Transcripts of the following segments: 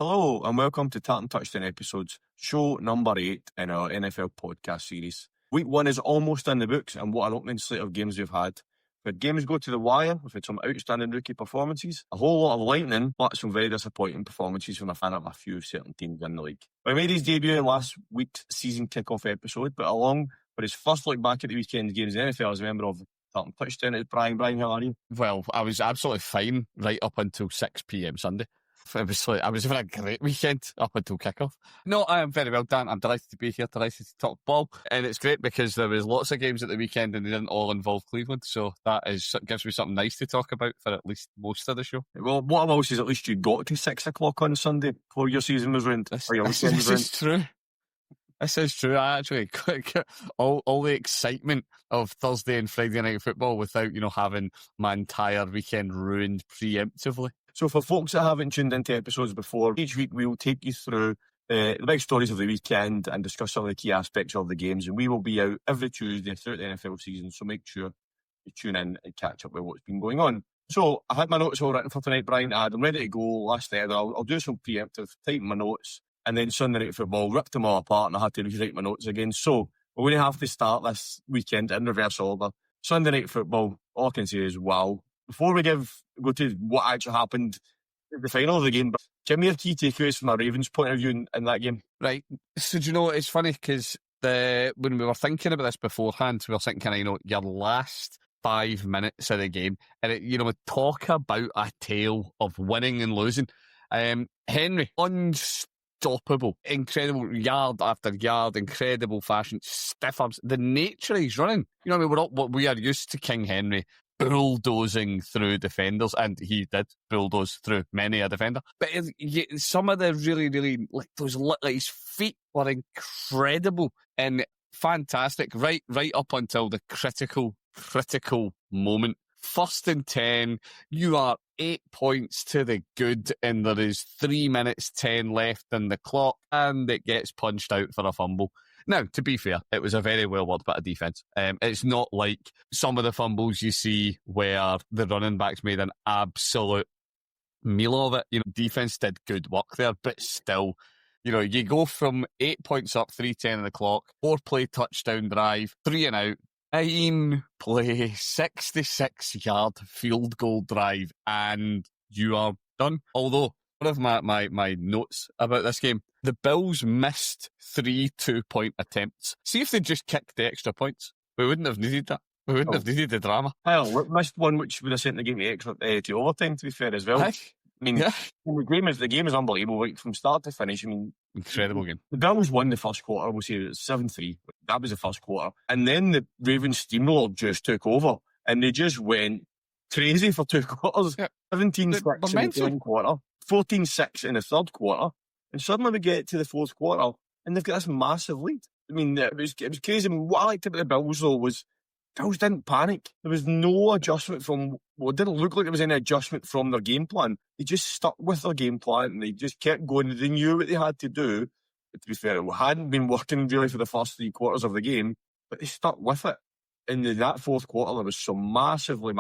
Hello and welcome to Tartan Touchdown episodes, show number 8 in our NFL podcast series. Week 1 is almost in the books, and what an opening slate of games we've had. We've had games go to the wire, we've had some outstanding rookie performances, a whole lot of lightning, but some very disappointing performances from a fan of a few certain teams in the league. We made his debut in last week's season kickoff episode, but along for his first look back at the weekend's games in the NFL as a member of Tartan Touchdown, it's Brian. Brian, how are you? Well, I was absolutely fine right up until 6 p.m. Sunday. I was having a great weekend up until kickoff. No, I am very well, Dan. I'm delighted to be here, delighted to talk ball. And it's great because there was lots of games at the weekend and they didn't all involve Cleveland. So that gives me something nice to talk about for at least most of the show. Well, what I will say is at least you got to 6 o'clock on Sunday before your season was ruined. This is true. This is true. I actually got all the excitement of Thursday and Friday night football without, having my entire weekend ruined preemptively. So for folks that haven't tuned into episodes before, each week we will take you through the big stories of the weekend and discuss some of the key aspects of the games. And we will be out every Tuesday throughout the NFL season, so make sure you tune in and catch up with what's been going on. So I had my notes all written for tonight, Brian. I'm ready to go last night. I'll do some preemptive, type my notes, and then Sunday night football, ripped them all apart and I had to rewrite my notes again. So we're going to have to start this weekend in reverse order. Sunday night football, all I can say is wow. Before we go to what actually happened at the final of the game, give me your key takeaways from a Ravens point of view in that game. Right. So do you know, it's funny because when we were thinking about this beforehand, we were thinking, your last 5 minutes of the game, and we talk about a tale of winning and losing. Henry, unstoppable, incredible yard after yard, incredible fashion, stiff arms, the nature he's running. We are used to King Henry bulldozing through defenders, and he did bulldoze through many a defender. But some of the really, really, his feet were incredible and fantastic, right up until the critical moment. 1st and 10, you are 8 points to the good, and there is 3 minutes 10 left in the clock, and it gets punched out for a fumble. Now, to be fair, it was a very well-worked bit of defence. It's not like some of the fumbles you see where the running backs made an absolute meal of it. Defence did good work there, but still, you go from 8 points up, 3:10 on the clock, 4-play touchdown drive, 3 and out, 9-play, 66-yard field goal drive, and you are done. Although, one of my notes about this game, the Bills missed 3 2-point attempts. See if they just kicked the extra points. We wouldn't have needed that. We wouldn't have needed the drama. Well, we missed one which would have sent the game to overtime, to be fair, as well. The game is unbelievable, right, from start to finish. Incredible game. The Bills won the first quarter, we'll say it was 7-3. That was the first quarter. And then the Ravens steamroller just took over, and they just went crazy for 2 quarters. 17-6 in the second quarter, 14-6 in the third quarter, and suddenly we get to the fourth quarter, and they've got this massive lead. It was crazy. What I liked about the Bills, though, was Bills didn't panic. There was no adjustment it didn't look like there was any adjustment from their game plan. They just stuck with their game plan, and they just kept going. They knew what they had to do. But to be fair, it hadn't been working really for the first 3 quarters of the game, but they stuck with it. And in that fourth quarter, there was some massively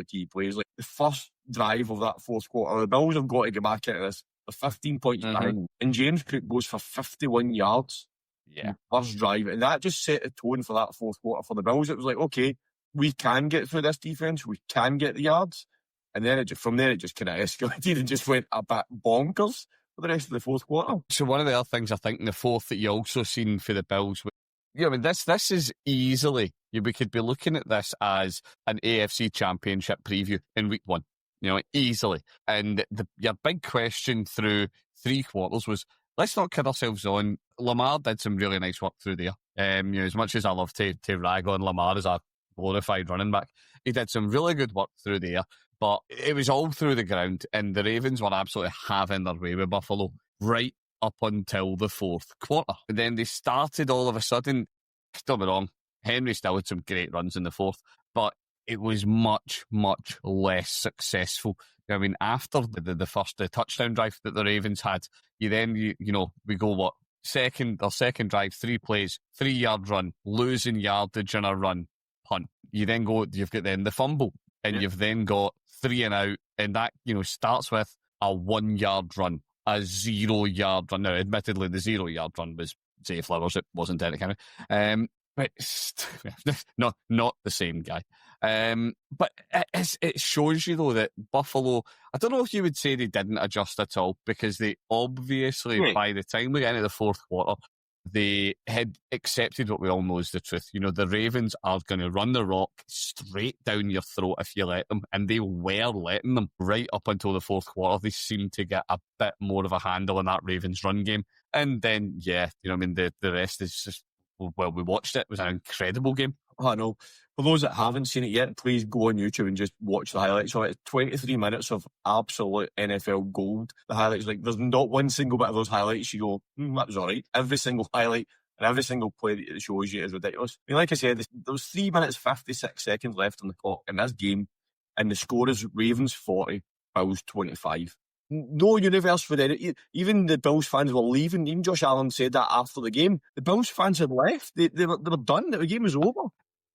key plays. Like the first drive of that fourth quarter, the Bills have got to get back into this. They're 15 points behind. And James Cook goes for 51 yards. Yeah. First drive. And that just set the tone for that fourth quarter for the Bills. It was like, okay, we can get through this defense. We can get the yards. And then from there, it just kind of escalated and just went a bit bonkers for the rest of the fourth quarter. So one of the other things I think in the fourth that you also seen for the Bills, this is easily, we could be looking at this as an AFC Championship preview in week 1, easily. And your big question through 3 quarters was, let's not kid ourselves on. Lamar did some really nice work through there. As much as I love to rag on Lamar as a glorified running back, he did some really good work through there. But it was all through the ground, and the Ravens were absolutely having their way with Buffalo right up until the fourth quarter. And then they started all of a sudden, don't be wrong, Henry still had some great runs in the fourth, but it was much less successful. After the touchdown drive that the Ravens had, we go their second drive, 3 plays, 3-yard run, losing yardage on a run, punt. You've got then the fumble, and you've then got 3 and out, and that starts with a 1-yard run, a 0-yard run. Now, admittedly, the 0-yard run was Zay Flowers. It wasn't Derek Henry. But not the same guy. But it shows you, though, that Buffalo, I don't know if you would say they didn't adjust at all, because they obviously, by the time we get into the fourth quarter, they had accepted what we all know is the truth. You know, the Ravens are going to run the rock straight down your throat if you let them, and they were letting them right up until the fourth quarter. They seemed to get a bit more of a handle on that Ravens run game. And then, the rest is just, well, we watched it. It was an incredible game. I know. For those that haven't seen it yet, please go on YouTube and just watch the highlights of it. 23 minutes of absolute NFL gold. The highlights, there's not one single bit of those highlights you go, that was all right. Every single highlight and every single play that it shows you is ridiculous. I mean, like I said, there was 3 minutes, 56 seconds left on the clock in this game, and the score is Ravens 40, Bills 25. No universe for that. Even the Bills fans were leaving. Even Josh Allen said that after the game. The Bills fans had left. They were done. The game was over.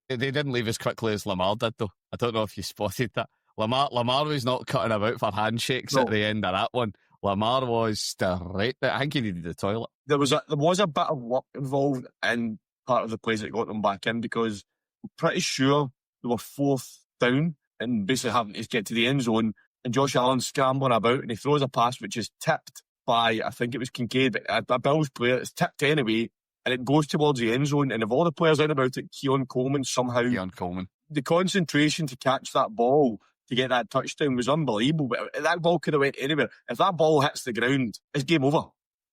They didn't leave as quickly as Lamar did, though. I don't know if you spotted that. Lamar was not cutting about for handshakes at the end of that one. Lamar was straight there. I think he needed the toilet. There was a bit of luck involved in part of the plays that got them back in, because I'm pretty sure they were fourth down and basically having to get to the end zone, and Josh Allen scrambling about, and he throws a pass which is tipped by, I think it was Kincaid, but a Bills player. It's tipped anyway, and it goes towards the end zone, and of all the players out about it, Keon Coleman, the concentration to catch that ball to get that touchdown was unbelievable. But that ball could have went anywhere. If that ball hits the ground, it's game over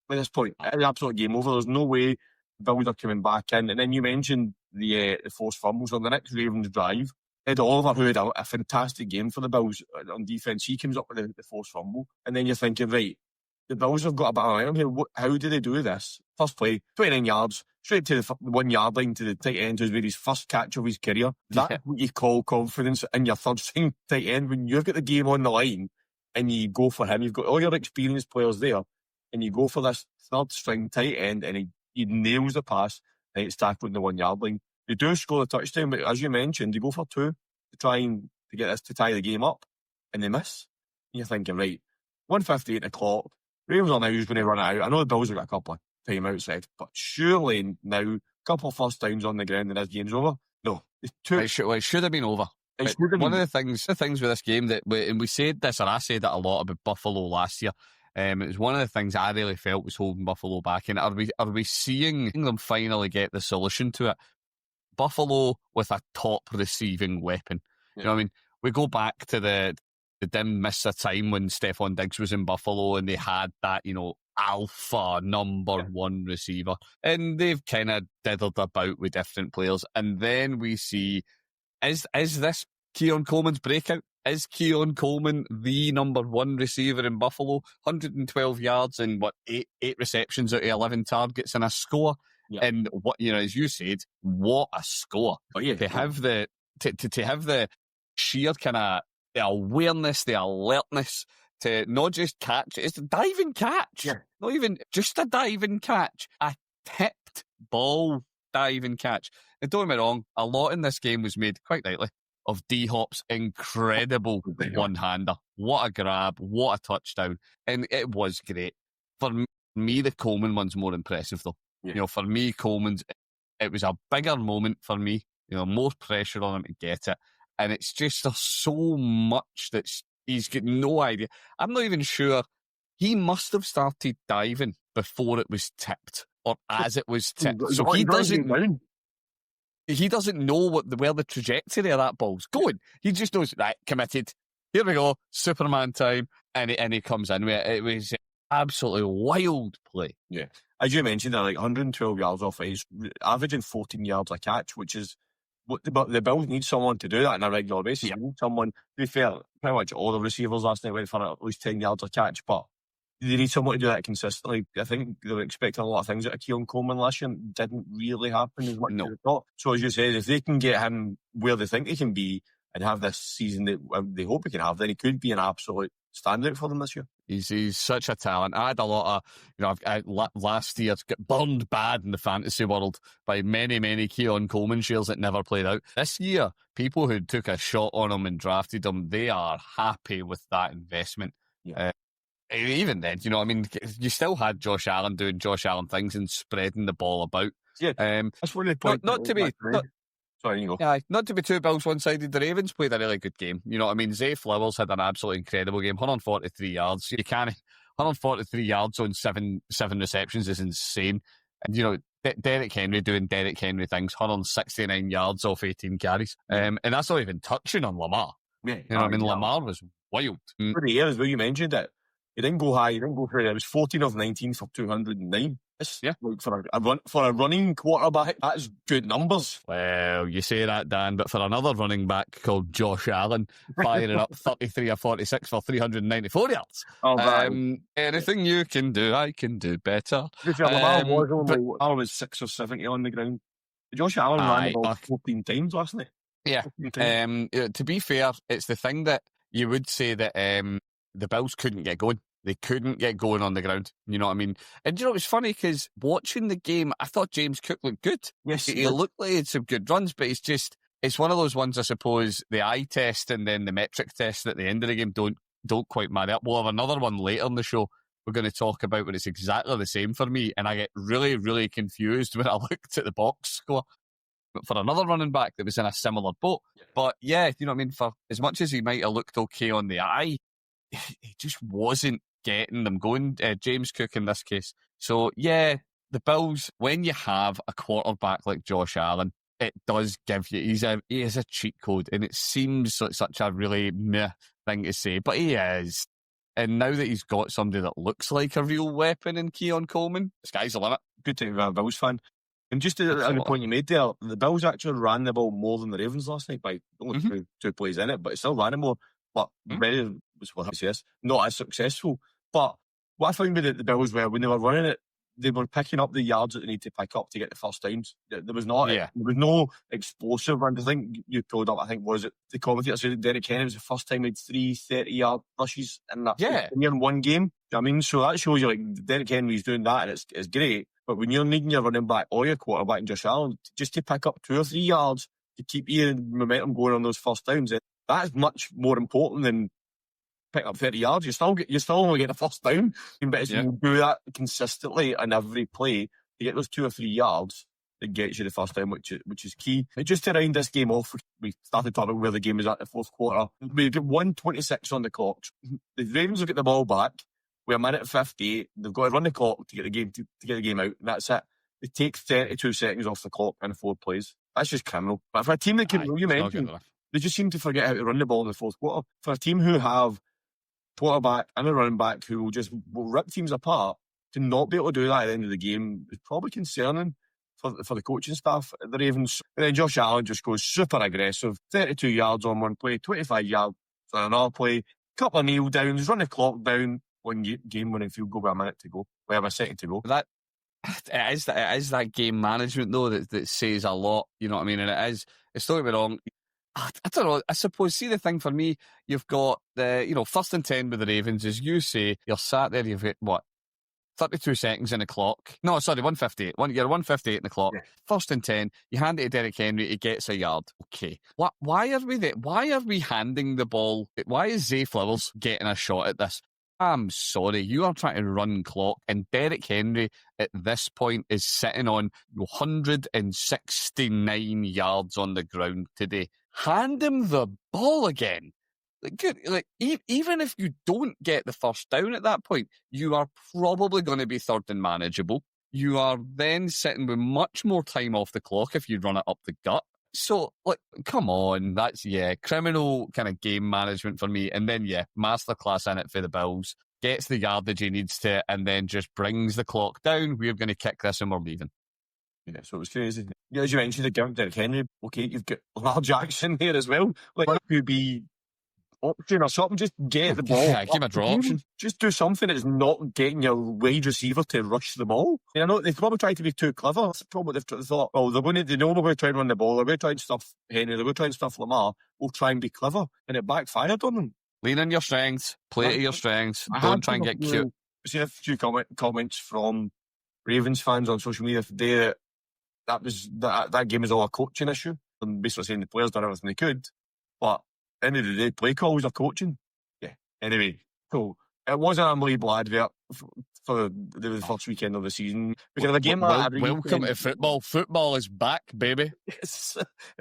at this point. It's absolute game over. There's no way the Bills are coming back in. And then you mentioned the forced fumbles on the next Ravens drive. Ed Oliver, who had a fantastic game for the Bills on defence, he comes up with the forced fumble. And then you're thinking, right, the Bills have got a bit of momentum here. How do they do this? First play, 29 yards, straight to the 1 yard line to the tight end, who's made his first catch of his career. That's what you call confidence in your third string tight end. When you've got the game on the line and you go for him, you've got all your experienced players there, and you go for this third string tight end, and he nails the pass, and it's tackled in the 1 yard line. They do score the touchdown, but as you mentioned, they go for two to try and to get this to tie the game up, and they miss. And you're thinking, right, 1:58 the clock. Ravens are now going to run it out. I know the Bills have got a couple of timeouts left, but surely now, a couple of first downs on the ground and this game's over. No, it's two. It should have been over. One of the things with this game and we said this, or I said it a lot about Buffalo last year. It was one of the things I really felt was holding Buffalo back. And are we seeing them finally get the solution to it? Buffalo with a top receiving weapon. Yeah. You know what I mean? We go back to the didn't miss a time when Stephon Diggs was in Buffalo and they had that, alpha number one receiver. And they've kind of diddled about with different players. And then we see, is this Keon Coleman's breakout? Is Keon Coleman the number one receiver in Buffalo? 112 yards and eight receptions out of 11 targets and a score. Yeah. And as you said, what a score. Oh, yeah. To have the sheer kind of the awareness, the alertness to not just catch, it's a diving catch. Yeah. Not even just a diving catch, a tipped ball diving catch. And don't get me wrong, a lot in this game was made, quite rightly, of D-Hop's incredible one-hander. What a grab, what a touchdown. And it was great. For me, the Coleman one's more impressive, though. Yeah. For me, Coleman's, it was a bigger moment for me. More pressure on him to get it. And it's just, there's so much that he's got no idea. I'm not even sure. He must have started diving before it was tipped or as it was tipped. So he doesn't know where the trajectory of that ball's going. He just knows, right, committed. Here we go, Superman time. And he comes in with it. It was absolutely wild play. Yeah. As you mentioned, they're 112 yards off ice, averaging 14 yards a catch, which is but the Bills need someone to do that on a regular basis. Yeah. They need someone, to be fair, pretty much all the receivers last night went for at least 10 yards a catch, but they need someone to do that consistently. I think they were expecting a lot of things out of Keon Coleman last year, and didn't really happen as much as they thought. So as you said, if they can get him where they think he can be and have this season that they hope he can have, then he could be an absolute standout for them this year. He's such a talent. I had a lot of, last year got burned bad in the fantasy world by many, many Keon Coleman shares that never played out. This year, people who took a shot on him and drafted him, they are happy with that investment. Yeah. even then, you know what I mean? You still had Josh Allen doing Josh Allen things and spreading the ball about. Yeah, that's one of the points. Not to be... Sorry, you go. Yeah, not to be too Bills one-sided, the Ravens played a really good game. You know what I mean? Zay Flowers had an absolutely incredible game, 143 yards. 143 yards on seven receptions is insane. And, you know, Derrick Henry doing Derrick Henry things, 169 yards off 18 carries. And that's not even touching on Lamar. Yeah, you know what I mean? Lamar was wild. For the air as well, you mentioned it. He didn't go high, he didn't go through it. It was 14 of 19 for 209. Yeah. Like for a running quarterback, that's good numbers. Well, you say that, Dan, but for another running back called Josh Allen, firing up 33 or 46 for 394 yards. Anything you can do, I can do better. Lamar was 6 or 70 on the ground. Josh Allen ran the ball 14 times last night. Yeah. To be fair, it's the thing that you would say that the Bills couldn't get going. They couldn't get going on the ground. You know what I mean? And you know, it's funny because watching the game, I thought James Cook looked good. Yes, he looked like he had some good runs, but it's one of those ones, I suppose, the eye test and then the metric test at the end of the game don't quite marry up. We'll have another one later in the show we're going to talk about where it's exactly the same for me, and I get really, really confused when I looked at the box score for another running back that was in a similar boat. But yeah, you know what I mean? For as much as he might have looked okay on the eye, he just wasn't getting them going, James Cook in this case. So yeah, the Bills, when you have a quarterback like Josh Allen, it does give you, he is a cheat code, and it seems like such a really meh thing to say, but he is. And now that he's got somebody that looks like a real weapon in Keon Coleman, the sky's the limit. Good to have a Bills fan. And just on the point you made there, the Bills actually ran the ball more than the Ravens last night by only two plays in it, but it still ran it more. But very was not as successful. But what I found with the Bills were when they were running it, they were picking up the yards that they need to pick up to get the first downs. There was no explosive runs. I think you pulled up, was it the commentator said that Derrick Henry was the first time he had 3 30-yard rushes in in one game. I mean, so that shows you like Derrick Henry's doing that, and it's great. But when you're needing your running back or your quarterback in Josh Allen just to pick up 2 or 3 yards to keep your momentum going on those first downs, that's much more important than pick up 30 yards. You still only get the first down, but you do that consistently on every play to get those 2 or 3 yards that gets you the first down, which is key. And just to round this game off, we started talking about where the game is at the fourth quarter. We get 1:26 on the clock. The Ravens will get the ball back. We're a minute 58. They've got to run the clock to get the game to get the game out. And that's it. They take 32 seconds off the clock in 4 plays. That's just criminal. But for a team that can, you mentioned, they just seem to forget how to run the ball in the fourth quarter. For a team who have quarterback and a running back who will rip teams apart, to not be able to do that at the end of the game is probably concerning for the coaching staff at the Ravens. And then Josh Allen just goes super aggressive, 32 yards on one play, 25 yards on another play, couple of kneel downs, run the clock down, one game winning field goal with a minute to go. We have a second to go. It is that game management though that says a lot, you know what I mean? And it's don't get me wrong, I don't know, I suppose, see the thing for me, you've got the, first and 10 with the Ravens, as you say, you're sat there, you've got 32 seconds in the clock. No, sorry, 158. You're 158 in the clock. Yeah. First and 10, you hand it to Derrick Henry, he gets a yard. Okay. Why are we there? Why are we handing the ball? Why is Zay Flowers getting a shot at this? I'm sorry, you are trying to run clock, and Derrick Henry at this point is sitting on 169 yards on the ground today. Hand him the ball again. Even if you don't get the first down at that point, you are probably going to be third and manageable. You are then sitting with much more time off the clock if you run it up the gut. So, come on, that's, criminal kind of game management for me. And then, masterclass in it for the Bills. Gets the yardage he needs to, and then just brings the clock down. We're going to kick this and we're leaving. Yeah, so it was crazy. Yeah, as you mentioned, Derrick Henry, okay, you've got Lamar Jackson here as well. That could be option or something. Just get the ball. Yeah, give him a draw option. Just do something that's not getting your wide receiver to rush the ball. I know they've probably tried to be too clever. That's probably what they've thought. Well, they know we're going to try and run the ball. They're going to try and stuff Henry. They're going to try and stuff Lamar. We'll try and be clever. And it backfired on them. Lean on your strengths. Play to your strengths. Don't try and get cute. I've seen a few comments from Ravens fans on social media today that game is all a coaching issue. I'm basically saying the players done everything they could. But at the end of the day, play calls are coaching. Yeah. Anyway, so It was an unbelievable advert for the first weekend of the season. Because of a game welcome to football. Football is back, baby. It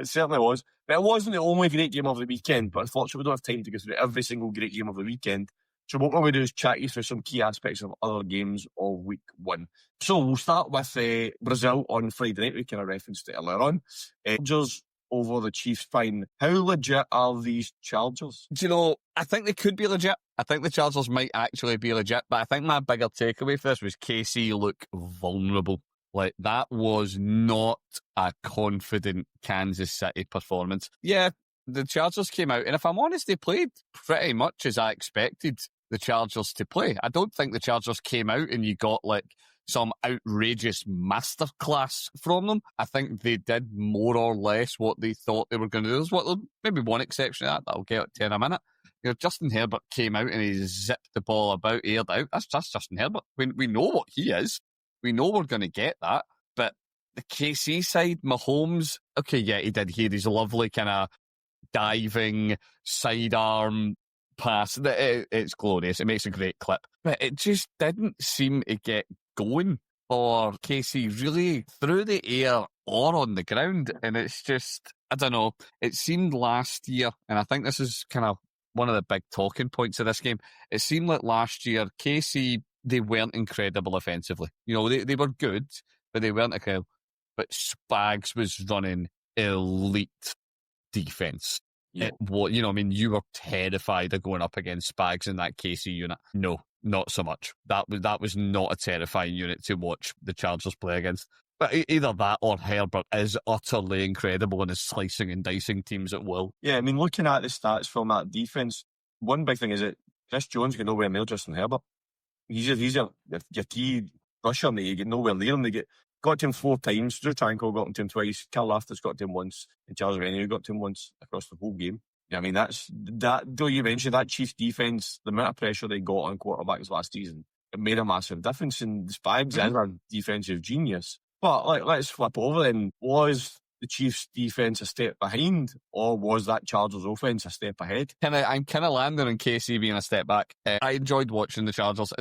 certainly was. But it wasn't the only great game of the weekend. But unfortunately, we don't have time to go through every single great game of the weekend. So what we're going to do is chat you through some key aspects of other games of week one. So we'll start with Brazil on Friday night. We kind of referenced it earlier on. Chargers over the Chiefs fine. How legit are these Chargers? Do you know, I think they could be legit. I think the Chargers might actually be legit. But I think my bigger takeaway for this was KC look vulnerable. Like, that was not a confident Kansas City performance. Yeah, the Chargers came out, and if I'm honest, they played pretty much as I expected the Chargers to play. I don't think the Chargers came out and you got like some outrageous masterclass from them. I think they did more or less what they thought they were going to do. There's maybe one exception to that I'll get to in a minute. You know, Justin Herbert came out and he zipped the ball about, aired out. That's just Justin Herbert. We know what he is. We know we're going to get that. But the KC side, Mahomes, okay, yeah, he did hear his lovely kind of diving sidearm pass. It's glorious. It makes a great clip. But it just didn't seem to get going for KC really through the air or on the ground. And it's just, I don't know, it seemed last year, and I think this is kind of one of the big talking points of this game, it seemed like last year KC, they weren't incredible offensively. You know, they were good, but they weren't incredible. But Spags was running elite defense. Yeah. You were terrified of going up against Spags in that KC unit. No, not so much. That was not a terrifying unit to watch the Chargers play against. But either that or Herbert is utterly incredible and is slicing and dicing teams at will. Yeah, I mean, looking at the stats from that defense, one big thing is that Chris Jones got nowhere near Justin Herbert. He's your key rusher, and they get nowhere near him. They got to him 4 times. Drew Tranquil got to him twice. Carl Laftis got to him once. And Charles Rennie got to him once across the whole game. Yeah, I mean, though you mentioned that Chiefs defense, the amount of pressure they got on quarterbacks last season, it made a massive difference. And Spags is a defensive genius. But let's flip over then. Was the Chiefs defense a step behind, or was that Chargers offense a step ahead? I'm kind of landing on KC being a step back. I enjoyed watching the Chargers.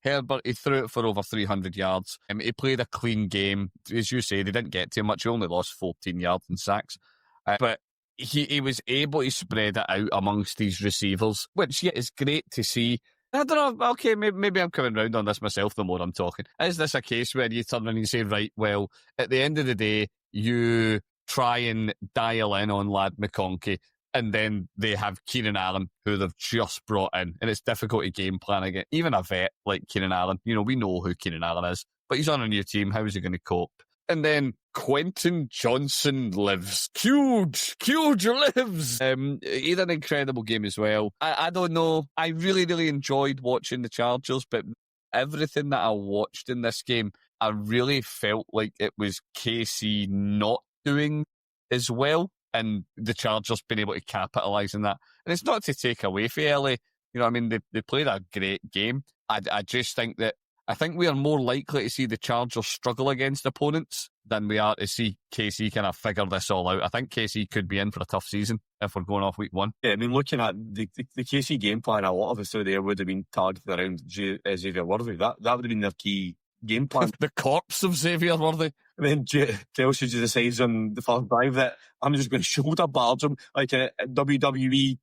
Herbert, he threw it for over 300 yards. He played a clean game. As you say, they didn't get too much. He only lost 14 yards in sacks. But he was able to spread it out amongst these receivers, which is great to see. I don't know, okay, maybe I'm coming round on this myself the more I'm talking. Is this a case where you turn around and say, right, well, at the end of the day, you try and dial in on Lad McConkey, and then they have Keenan Allen, who they've just brought in, and it's difficult to game plan again. Even a vet like Keenan Allen, we know who Keenan Allen is, but he's on a new team. How is he going to cope? And then Quentin Johnson lives. Huge lives. He had an incredible game as well. I don't know. I really, really enjoyed watching the Chargers, but everything that I watched in this game, I really felt like it was KC not doing as well, and the Chargers being able to capitalise on that. And it's not to take away from LA. You know what I mean? They played a great game. I just think that I think we are more likely to see the Chargers struggle against opponents than we are to see KC kind of figure this all out. I think KC could be in for a tough season if we're going off week one. Yeah, I mean, looking at the KC game plan, a lot of us through there would have been targeted around Xavier Worthy. That would have been their key game plan. The corpse of Xavier Worthy. And then Kelsey just decides on the first drive that I'm just going to shoulder barge him like a WWE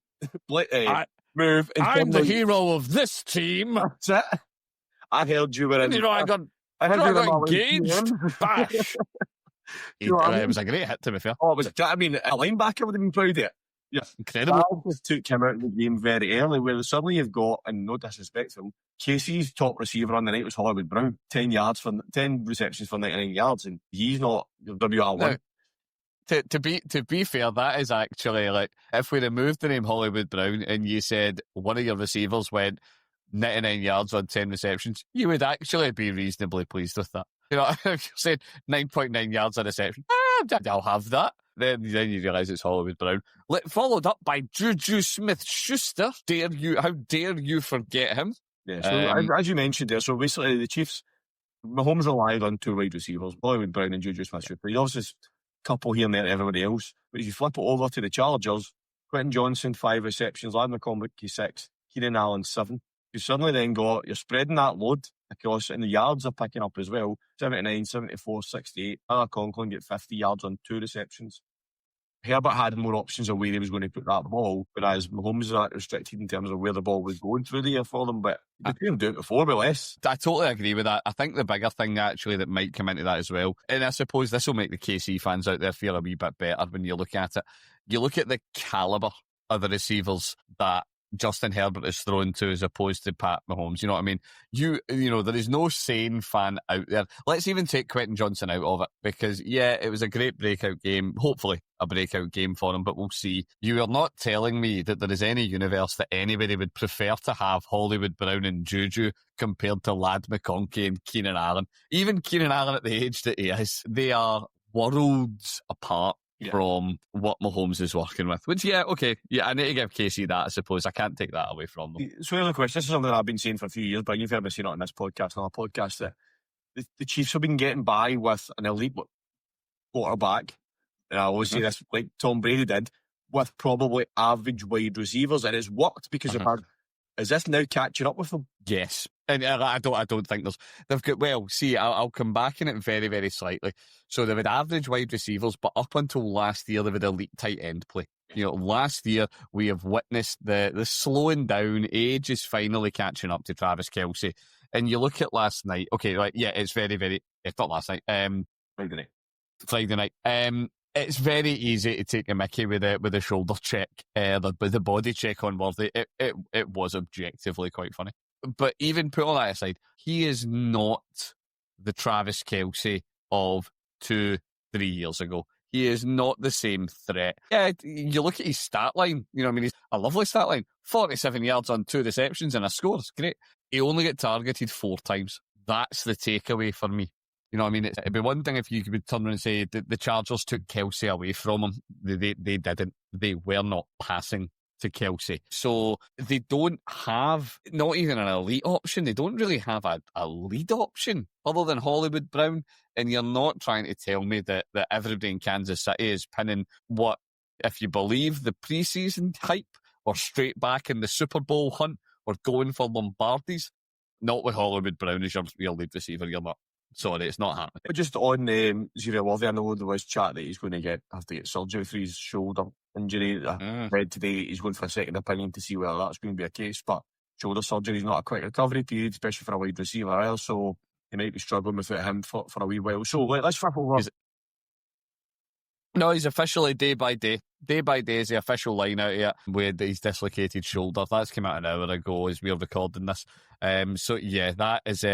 move. I'm the hero of this team. That's it. I heard you were in. I got engaged. Bash. It was a great hit, to be fair. Oh, it was. I mean, a linebacker would have been proud of it. Yeah, incredible. That just took him out of the game very early, where suddenly you've got, and no disrespect to him, KC's top receiver on the night was Hollywood Brown. 10 receptions for 99 yards, and he's not your WR1. Now, to be fair, that is actually like, if we removed the name Hollywood Brown and you said one of your receivers went 99 yards on 10 receptions, you would actually be reasonably pleased with that. If you said 9.9 yards a reception, I'll have that. Then you realise it's Hollywood Brown. Followed up by Juju Smith-Schuster. How dare you forget him? Yeah, so as you mentioned there, so basically the Chiefs, Mahomes relied on 2 wide receivers, Hollywood Brown and Juju Smith-Schuster. He obviously has a couple here and there, everybody else. But if you flip it over to the Chargers, Quentin Johnson, 5 receptions, Lad McConkey, 6, Keenan Allen, 7. You suddenly then you're spreading that load across, and the yards are picking up as well. 79, 74, 68. Conklin get 50 yards on 2 receptions. Herbert had more options of where he was going to put that ball, whereas Mahomes is restricted in terms of where the ball was going through the air for them, but they couldn't do it before, but less. I totally agree with that. I think the bigger thing actually that might come into that as well, and I suppose this will make the KC fans out there feel a wee bit better when you look at it. You look at the calibre of the receivers that Justin Herbert is thrown to as opposed to Pat Mahomes. You know what I mean? You know, there is no sane fan out there. Let's even take Quentin Johnson out of it because, yeah, it was a great breakout game. Hopefully a breakout game for him, but we'll see. You are not telling me that there is any universe that anybody would prefer to have Hollywood Brown and Juju compared to Ladd McConkey and Keenan Allen. Even Keenan Allen at the age that he is, they are worlds apart. Yeah. From what Mahomes is working with, which, okay, I need to give Casey that, I suppose. I can't take that away from them. So, here's a question. This is something that I've been saying for a few years, but you've heard me saying it on this podcast, on our podcast, that the Chiefs have been getting by with an elite quarterback, and I always say this, like Tom Brady did, with probably average wide receivers, and it's worked because they've had. Is this now catching up with them? Yes. And I don't think they've got, well, see, I'll come back in it very, very slightly. So they've had average wide receivers, but up until last year, they've had elite tight end play. You know, last year, we have witnessed the slowing down. Age is finally catching up to Travis Kelce. And you look at last night, okay, right, yeah, it's very, very, it's not last night, Friday night. It's very easy to take a mickey with a shoulder check, with the body check on Worthy. It was objectively quite funny. But even put all that aside, he is not the Travis Kelce of 2-3 years ago. He is not the same threat. Yeah, you look at his stat line, you know what I mean? He's a lovely stat line. 47 yards on 2 receptions and a score. It's great. He only got targeted 4 times. That's the takeaway for me. You know what I mean? It'd be one thing if you could turn around and say the Chargers took Kelce away from him. They didn't. They were not passing to Kelce. So they don't have, not even an elite option. They don't really have a lead option other than Hollywood Brown. And you're not trying to tell me that everybody in Kansas City is pinning what, if you believe the preseason hype, or straight back in the Super Bowl hunt, or going for Lombardis. Not with Hollywood Brown as your lead receiver. You're not. Sorry, it's not happening. But just on Xavier Worthy, I know there was chat that he's going to have to get surgery for his shoulder injury. I read today he's going for a second opinion to see whether that's going to be a case, but shoulder surgery is not a quick recovery period, especially for a wide receiver either, so he might be struggling without him for a wee while. So let's flip over. No, he's officially day by day. Day by day is the official line out here with his dislocated shoulder. That's come out an hour ago as we're recording this. So yeah, that is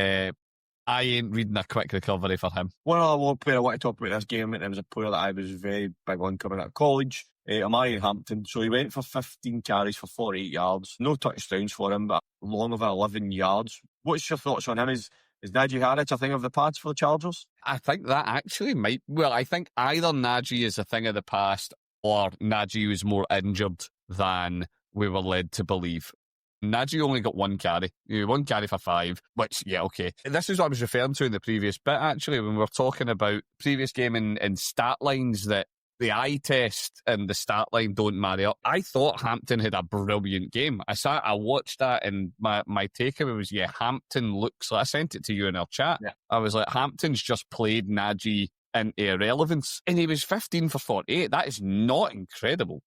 I ain't reading a quick recovery for him. One other player I want to talk about this game, and it was a player that I was very big on coming out of college, Amari Hampton. So he went for 15 carries for 48 yards. No touchdowns for him, but long of 11 yards. What's your thoughts on him? Is Najee Harris a thing of the past for the Chargers? I think that actually might. Well, I think either Najee is a thing of the past or Najee was more injured than we were led to believe. Najee only got 1 carry. 1 carry for 5, which, yeah, okay. This is what I was referring to in the previous bit, actually, when we were talking about previous game and stat lines that the eye test and the stat line don't marry up. I thought Hampton had a brilliant game. I watched that, and my takeaway was, yeah, Hampton looks like, I sent it to you in our chat. Yeah. I was like, Hampton's just played Najee into irrelevance, and he was 15 for 48. That is not incredible.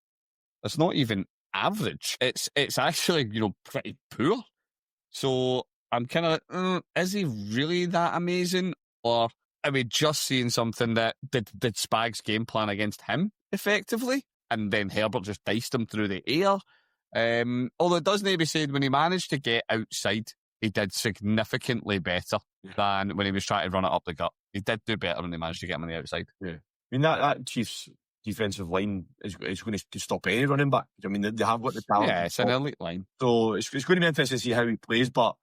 It's not even average. It's actually, pretty poor. So I'm kind of like, is he really that amazing? Or are we just seeing something that did Spags' game plan against him effectively? And then Herbert just diced him through the air. Although it does need to be said, when he managed to get outside, he did significantly better than when he was trying to run it up the gut. He did do better when he managed to get him on the outside. Yeah. I mean, that Chiefs defensive line is going to stop any running back. I mean, they have got the talent. Yeah, it's an elite line. So it's going to be interesting to see how he plays, but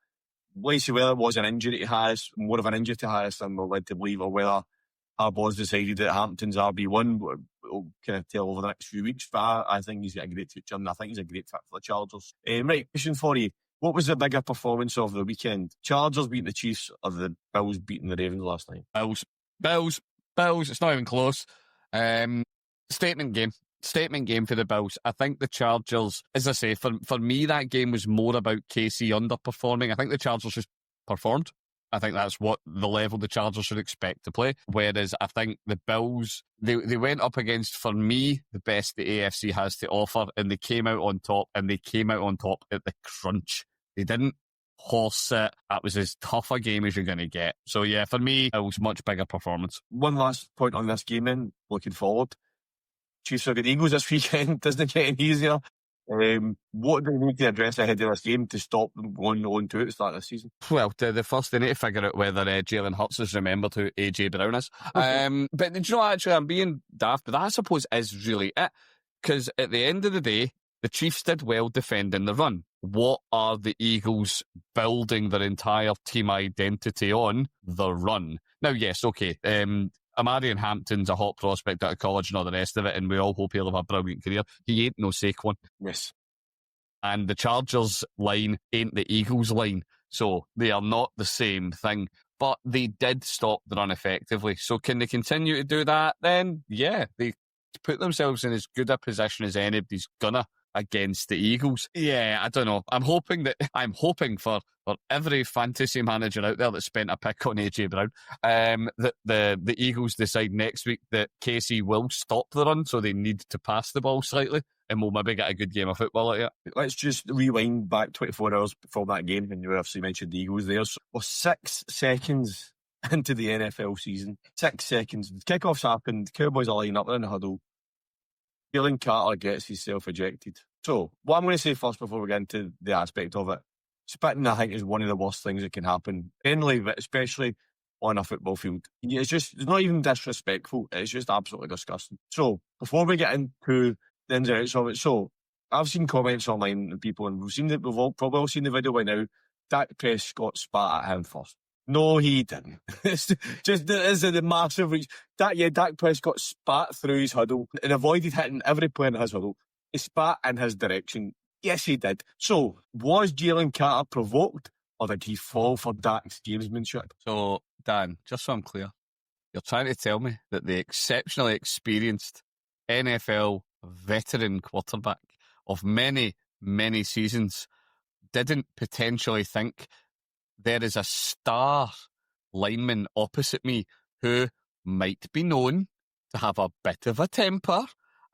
let's see whether it was an injury to Harris, more of an injury to Harris than we're led to believe, or whether Harbaugh's decided that Hampton's RB1. We'll kind of tell over the next few weeks, but I think he's got a great future, and I think he's a great fit for the Chargers. Right, question for you. What was the bigger performance of the weekend? Chargers beating the Chiefs, or the Bills beating the Ravens last night? Bills. It's not even close. Statement game. statement game for the Bills. I think the Chargers, as I say, for me, that game was more about KC underperforming. I think the Chargers just performed. I think that's what the level the Chargers should expect to play. Whereas I think the Bills, they went up against, for me, the best the AFC has to offer, and they came out on top, and they came out on top at the crunch. They didn't horse it. That was as tough a game as you're going to get. So yeah, for me, it was much bigger performance. One last point on this game then, looking forward. Chiefs are good Eagles this weekend. Doesn't get any easier. What do they need to address ahead of this game to stop them going 0-2 at the start of the season? Well, the first they need to figure out whether Jalen Hurts has remembered who AJ Brown is. But do you know, actually, I'm being daft, but that I suppose is really it. Because at the end of the day, the Chiefs did well defending the run. What are the Eagles building their entire team identity on? The run. Now, yes, okay. Amarian Hampton's a hot prospect out of college and all the rest of it, and we all hope he'll have a brilliant career. He ain't no Saquon. Yes. And the Chargers line ain't the Eagles line, so they are not the same thing. But they did stop the run effectively. So can they continue to do that? Then, yeah, they put themselves in as good a position as anybody's gonna against the Eagles. Yeah, I don't know. I'm hoping for every fantasy manager out there that spent a pick on AJ Brown, that the Eagles decide next week that KC will stop the run, so they need to pass the ball slightly, and we'll maybe get a good game of football like that. Let's just rewind back 24 hours before that game, and you obviously mentioned the Eagles there. So we're 6 seconds into the NFL season. 6 seconds. The kickoff's happened. Cowboys are lining up in the huddle. Jalen Carter gets himself ejected. So, what I'm going to say first before we get into the aspect of it, spitting, I think, is one of the worst things that can happen. Generally, but especially on a football field. It's not even disrespectful. It's just absolutely disgusting. So, before we get into the ins and outs of it, so, I've seen comments online and people, and we've probably all seen the video by now. Dak Prescott spat at him first. No, he didn't. It's just the massive reach. Dak Prescott spat through his huddle and avoided hitting every player in his huddle. He spat in his direction. Yes, he did. So, was Jalen Carter provoked, or did he fall for Dak's gamesmanship? So, Dan, just so I'm clear, you're trying to tell me that the exceptionally experienced NFL veteran quarterback of many, many seasons didn't potentially think there is a star lineman opposite me who might be known to have a bit of a temper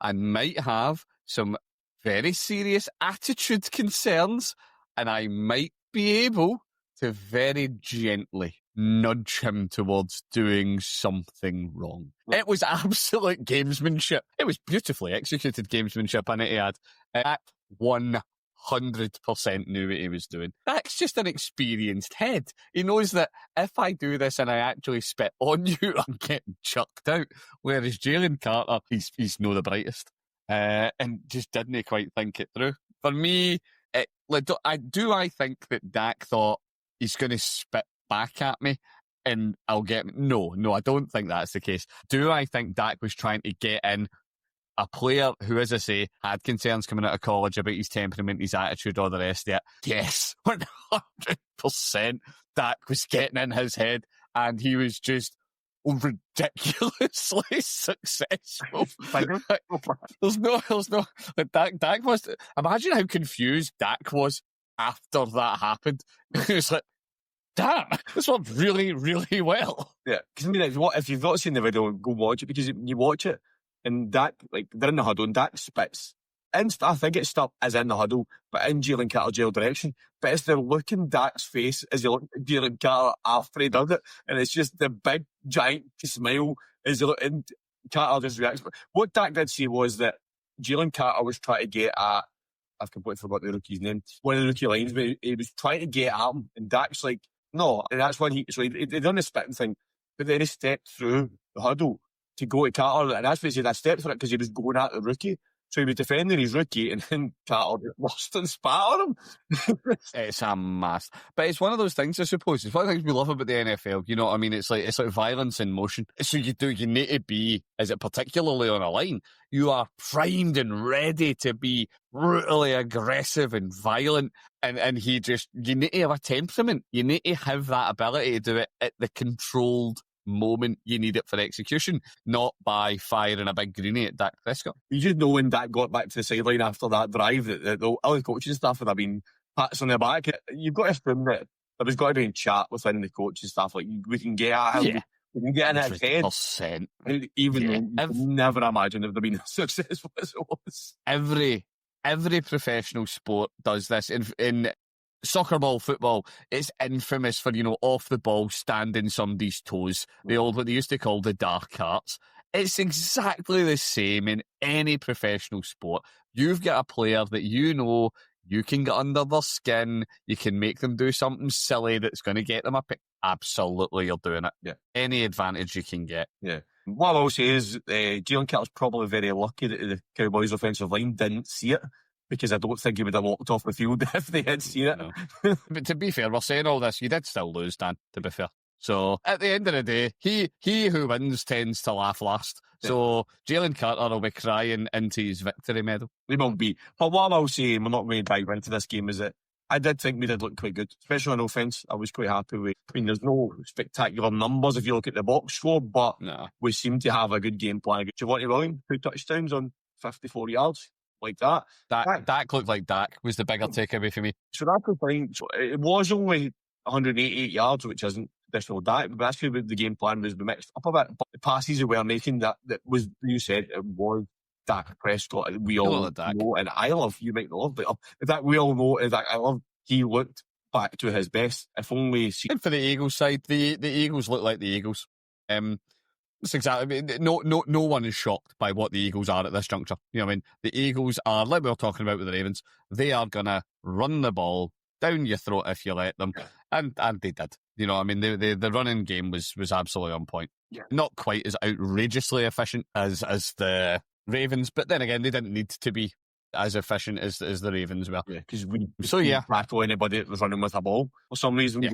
and might have some very serious attitude concerns, and I might be able to very gently nudge him towards doing something wrong. It was absolute gamesmanship. It was beautifully executed gamesmanship, I need to add. At 100% knew what he was doing. That's just an experienced head. He knows that if I do this and I actually spit on you, I'm getting chucked out. Whereas Jalen Carter, he's no the brightest. And just didn't quite think it through. For me, I think that Dak thought he's going to spit back at me and I'll get... No, I don't think that's the case. Do I think Dak was trying to get in a player who, as I say, had concerns coming out of college about his temperament, his attitude, all the rest of it? Yes, 100% Dak was getting in his head, and he was just ridiculously successful. There's no, like Dak was, imagine how confused Dak was after that happened. He was like, damn, this went really, really well. Yeah, because I mean, if you've not seen the video, go watch it, because you watch it, and Dak, like, they're in the huddle, and Dak spits. And I think it's still as in the huddle, but in Jalen Carter's direction. But it's the look in Dak's face as he looked at Jalen Carter after he did it, and it's just the big, giant smile as he looked, and Carter just reacts. What Dak did say was that Jalen Carter was trying to get at, I've completely forgotten the rookie's name, one of the rookie lines, but he was trying to get at him, and Dak's like, no, and that's when he done the spitting thing, but then he stepped through the huddle to go to Carter, and that's what he said, I stepped for it because he was going at the rookie. So he was defending his rookie, and then Carter lost and spat on him. It's a mess. But it's one of those things, I suppose. It's one of the things we love about the NFL. You know what I mean? It's like violence in motion. So you need to be, is it particularly on a line, you are primed and ready to be brutally aggressive and violent. And you need to have a temperament. You need to have that ability to do it at the controlled moment you need it for execution, not by firing a big greenie at Dak Prescott. You just know when Dak got back to the sideline after that drive that the other coaching staff would have been pats on the back. You've got to assume that there was got to be a chat within the coaching staff. Like, we can get at him. We can get in his head. And even though you can never imagine if they've been as successful as it was. Every professional sport does this. In soccer ball, football, it's infamous for, off the ball, standing somebody's toes. What they used to call the dark arts. It's exactly the same in any professional sport. You've got a player that you can get under their skin, you can make them do something silly that's going to get them a pick. Absolutely, you're doing it. Yeah. Any advantage you can get. Yeah. What I will say is, Jalen Carter's probably very lucky that the Cowboys' offensive line didn't see it, because I don't think he would have walked off the field if they had seen it. No. But to be fair, we're saying all this, you did still lose, Dan, to be fair. So, at the end of the day, he who wins tends to laugh last. Yeah. So, Jalen Carter will be crying into his victory medal. He will be. But what I'll say, and we're not going to dive into this game, is that I did think we did look quite good, especially on offence. I was quite happy with. I mean, there's no spectacular numbers if you look at the box score, but we seem to have a good game plan. Javonte Williams, 2 touchdowns on 54 yards, like that. Dak looked like Dak was the bigger takeaway for me. So that was fine. So it was only 188 yards, which isn't traditional Dak, but that's where the game plan was mixed up a bit. But the passes we were making, that was, you said, it was Dak Prescott. We all know, and I love, you might not love, but that we all know, that I love, he looked back to his best. If only... And for the Eagles side, the Eagles look like the Eagles. That's exactly. No one is shocked by what the Eagles are at this juncture. You know what I mean? The Eagles are, like we were talking about with the Ravens, they are going to run the ball down your throat if you let them. And they did. You know what I mean? The running game was absolutely on point. Yeah. Not quite as outrageously efficient as the Ravens, but then again, they didn't need to be as efficient as the Ravens were. Yeah, because we tackle anybody that was running with a ball. For some reason, we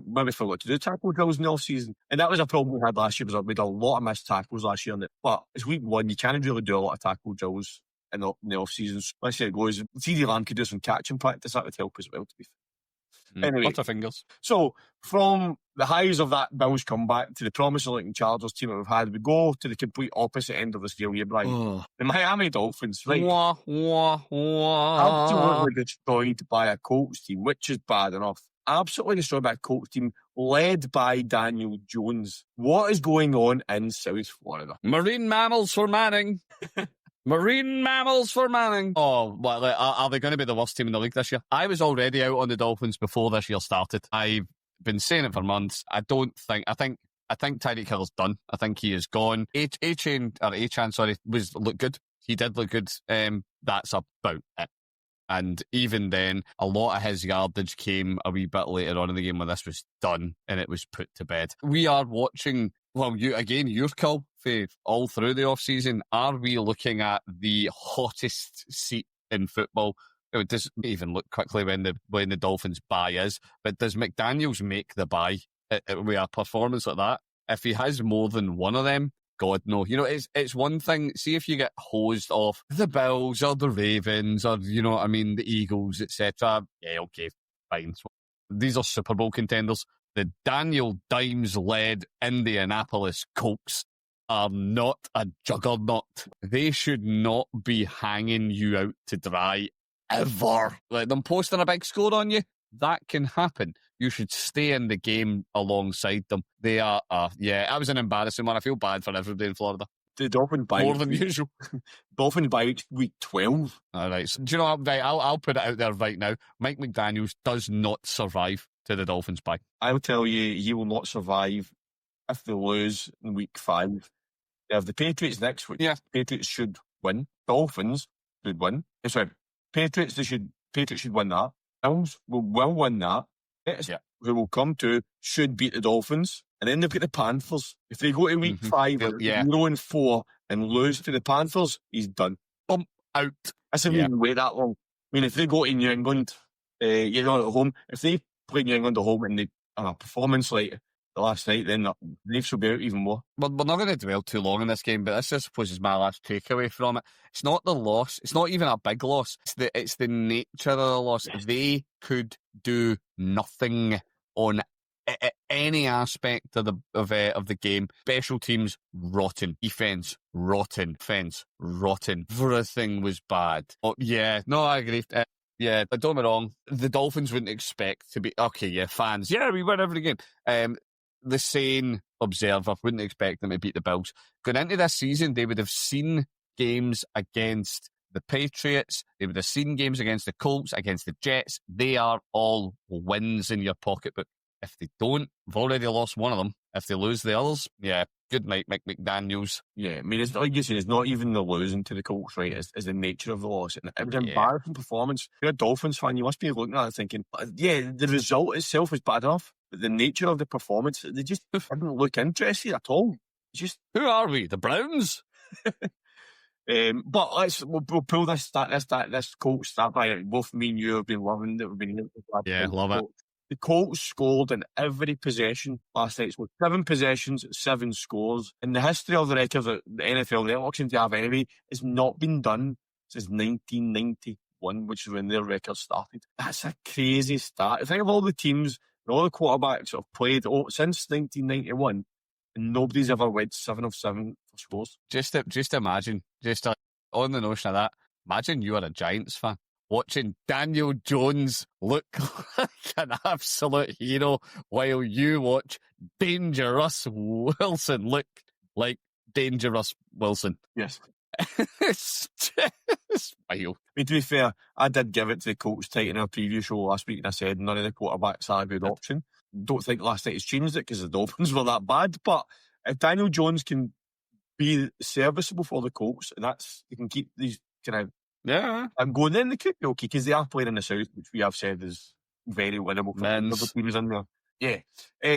maybe forgot to do tackle drills in the off-season. And that was a problem we had last year, was we did a lot of missed tackles last year. But it's week one, you can't really do a lot of tackle drills in the off-season. So let's see how it goes. CD Lamb could do some catching practice. That would help as well, to be fair. Anyway, Butterfingers. So, from the highs of that Bills comeback to the promising Chargers team that we've had, we go to the complete opposite end of the scale here, Brian. The Miami Dolphins, right? Absolutely destroyed by a Colts team, which is bad enough. Absolutely destroyed by a Colts team led by Daniel Jones. What is going on in South Florida? Marine mammals for Manning. Marine mammals for Manning. Oh, well, are they going to be the worst team in the league this year? I was already out on the Dolphins before this year started. I've been saying it for months. I think Tyreek Hill's done. I think he is gone. Achan looked good. He did look good. That's about it. And even then, a lot of his yardage came a wee bit later on in the game when this was done and it was put to bed. We are watching, well, your call for all through the off-season. Are we looking at the hottest seat in football? It doesn't even look quickly when the Dolphins' bye is, but does McDaniels make the bye with a performance like that? If he has more than one of them, God, no. You know, it's one thing. See if you get hosed off the Bills or the Ravens or, you know what I mean, the Eagles, etc. Yeah, okay, fine. These are Super Bowl contenders. The Daniel Dimes-led Indianapolis Colts are not a juggernaut. They should not be hanging you out to dry ever. Let them posting a big score on you. That can happen. You should stay in the game alongside them. They are, that was an embarrassing one. I feel bad for everybody in Florida. The Dolphins bye more than usual. Dolphins bye week 12. All right. So, do you know what? Right, I'll put it out there right now. Mike McDaniels does not survive to the Dolphins bye. I'll tell you, he will not survive if they lose in week 5. They have the Patriots next week. Yeah. Patriots should win. Dolphins should win. Sorry, Patriots should win that. Bills will win that. Who will come to should beat the Dolphins. And then they've got the Panthers. If they go to week 5 or 0-4 and lose to the Panthers, he's done. Out. I shouldn't even wait that long. I mean, if they go to New England, at home, if they play New England at home and they have a performance like the last night, then the Leafs will be out even more. We're not going to dwell too long in this game, but this, I suppose, is my last takeaway from it. It's not the loss. It's not even a big loss. It's the nature of the loss. They could do nothing on any aspect of the game. Special teams, rotten. Defense, rotten. Defense, rotten. Everything was bad. Oh, yeah, no, I agree. Yeah, but don't get me wrong. The Dolphins wouldn't expect to be, okay, yeah, fans. Yeah, we win every game. The sane observer wouldn't expect them to beat the Bills. Going into this season, they would have seen games against the Patriots. They would have seen games against the Colts, against the Jets. They are all wins in your pocketbook. If they don't, they've already lost one of them. If they lose the others, yeah, good night, Mick McDaniels. Yeah, I mean, it's like you say, it's not even the losing to the Colts, right? It's the nature of the loss. And it was an embarrassing performance. If you're a Dolphins fan, you must be looking at it thinking, yeah, the result itself was bad enough, but the nature of the performance, they just didn't look interested at all. Just who are we? The Browns? But we'll pull this Colts stat by. Both me and you have been loving it. We've been love it. The Colts scored in every possession last night. So 7 possessions, 7 scores. In the history of the records that the NFL Network seem to have anyway, it's not been done since 1991, which is when their record started. That's a crazy stat. I think of all the teams and all the quarterbacks that have played since 1991, and nobody's ever went 7 of 7 for scores. Just imagine, on the notion of that, imagine you are a Giants fan watching Daniel Jones look like an absolute hero while you watch Dangerous Wilson look like Dangerous Wilson. Yes. It's just wild. I mean, to be fair, I did give it to the Colts tight in our preview show last week, and I said none of the quarterbacks are a good option. Don't think last night has changed it because the Dolphins were that bad, but if Daniel Jones can be serviceable for the Colts, and they can keep these kind of I'm going in, they could be okay because they are playing in the South, which we have said is very winnable for the teams in there. Yeah.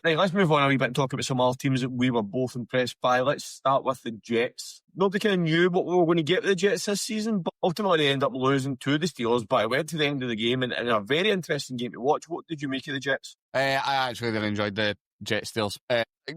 Right, let's move on a wee bit and talk about some other teams that we were both impressed by. Let's start with the Jets. Nobody kind of knew what we were going to get with the Jets this season, but ultimately they ended up losing to the Steelers, but I went to the end of the game and a very interesting game to watch. What did you make of the Jets? I actually really enjoyed the Jets Steelers.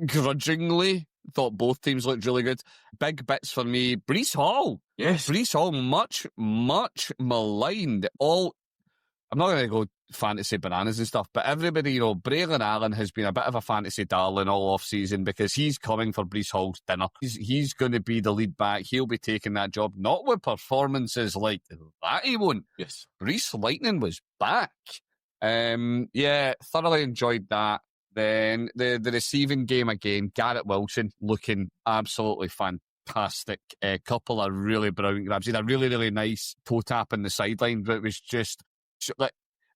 Grudgingly, thought both teams looked really good. Big bits for me. Breece Hall. Yes. Breece Hall, much maligned. I'm not going to go fantasy bananas and stuff, but everybody, Braylon Allen has been a bit of a fantasy darling all off-season because he's coming for Breece Hall's dinner. He's going to be the lead back. He'll be taking that job, not with performances like that he won't. Yes. Breece Lightning was back. Thoroughly enjoyed that. Then the receiving game again, Garrett Wilson looking absolutely fantastic. A couple of really brilliant grabs. He had a really, really nice toe tap in the sideline, but it was just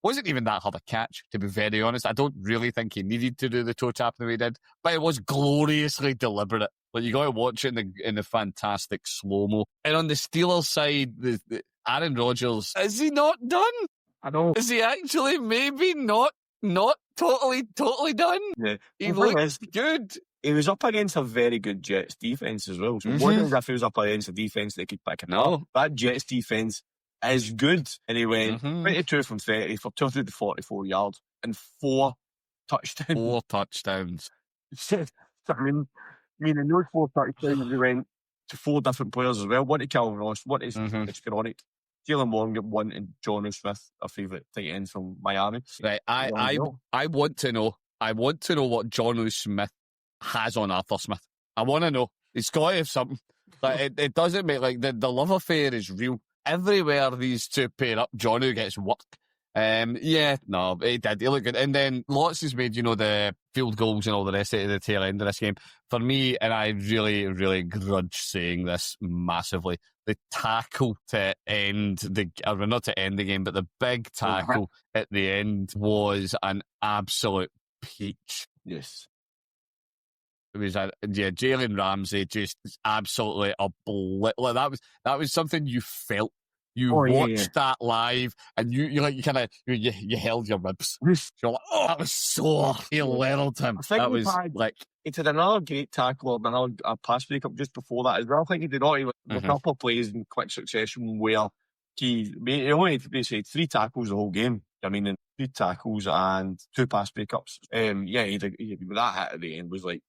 wasn't even that hard a catch, to be very honest. I don't really think he needed to do the toe tap the way he did, but it was gloriously deliberate. Like, you got to watch it in the fantastic slow-mo. And on the Steelers side, the Aaron Rodgers, is he not done? I know. Is he actually maybe not totally done? Yeah. He looks good. He was up against a very good Jets defense as well. So wondering if he was up against a defense that could pick him up. That Jets defense is good. And he went 22 from 30 for 244 yards and 4 touchdowns. 4 touchdowns. I mean, in those 4 touchdowns, he went to 4 different players as well. One to Calvin Ross, one to Skowronek. Jalen Warren got 1 and Jonnu Smith, our favourite tight end from Miami. Right, I want to know what Jonnu Smith has on Arthur Smith. I want to know. He's got to have something. Like, it doesn't make, like, the love affair is real. Everywhere these two pair up, Jonnu gets work. He did. He looked good. And then lots has made, the field goals and all the rest of the tail end of this game. For me, and I really, really grudge saying this massively, the tackle to end not to end the game, but the big tackle at the end was an absolute peach. Yes. It was Jalen Ramsey just absolutely that was something you felt. You watched that live, and you held your ribs. You're like, that was so he leveled him. That was he did another great tackle, another pass breakup just before that as well. I think he did a couple of plays in quick succession where he only had basically 3 tackles the whole game. I mean, 3 tackles and 2 pass breakups. He did, that hit at the end was like,